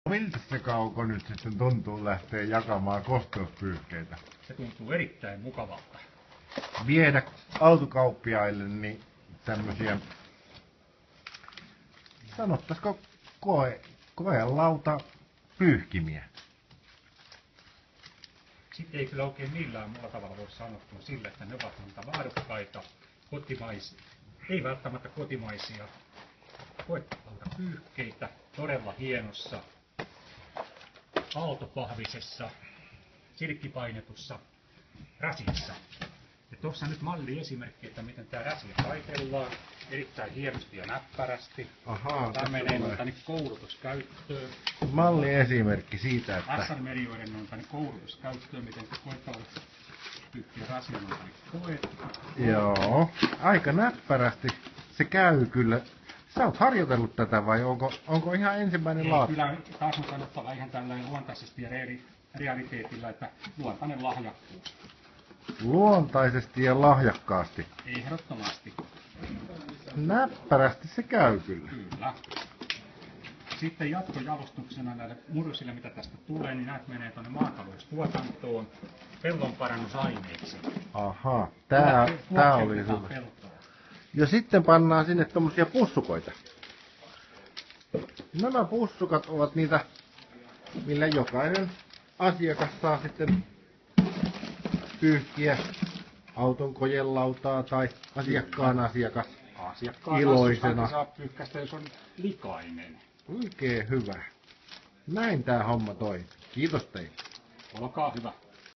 Miltä se Kauko nyt sitten tuntuu lähteä jakamaan kosteuspyyhkeitä? Se tuntuu erittäin mukavalta. Viedä autokauppiaille niin tämmösiä, sanottaisiko koelauta pyyhkimiä. Sitten ei kyllä oikein millään muulla tavalla voi sanoa kuin sillä, että ne ovat niitä laadukkaita, kotimaisia, ei välttämättä kotimaisia koelautapyyhkeitä, todella hienossa, aaltopahvisessa, silkkipainetussa rasiassa. Ja tuossa nyt malliesimerkki, että miten tämä rasia taitellaan erittäin hienosti ja näppärästi. Ahaa, tämä menee tänne koulutuskäyttöön. Malliesimerkki siitä, että SL-medioiden on tänne koulutuskäyttöön, miten se koettavapyyhkiä rasian on tänne koettu. Joo, aika näppärästi se käy kyllä. Sä oot harjoitellut tätä vai onko ihan ensimmäinen laatu? Kyllä taas on sanottava ihan tällainen luontaisesti ja realiteetilla, että luontainen lahjakkuus. Luontaisesti ja lahjakkaasti. Ehdottomasti. Näppärästi se käy kyllä. Kyllä. Sitten jatkojalostuksena näille murusille, mitä tästä tulee, niin näitä menee tuonne maataloustuotantoon pellonparannusaineeksi. Ahaa, tää oli hyvä. Ja sitten pannaan sinne tommosia pussukoita. Nämä pussukat ovat niitä, millä jokainen asiakas saa sitten pyyhkiä auton kojelautaa tai asiakkaan asiakas iloisena. Saa pyyhkäistä, jos on likainen. Oikein hyvä. Näin tää homma toi. Kiitos teille. Olkaa hyvä.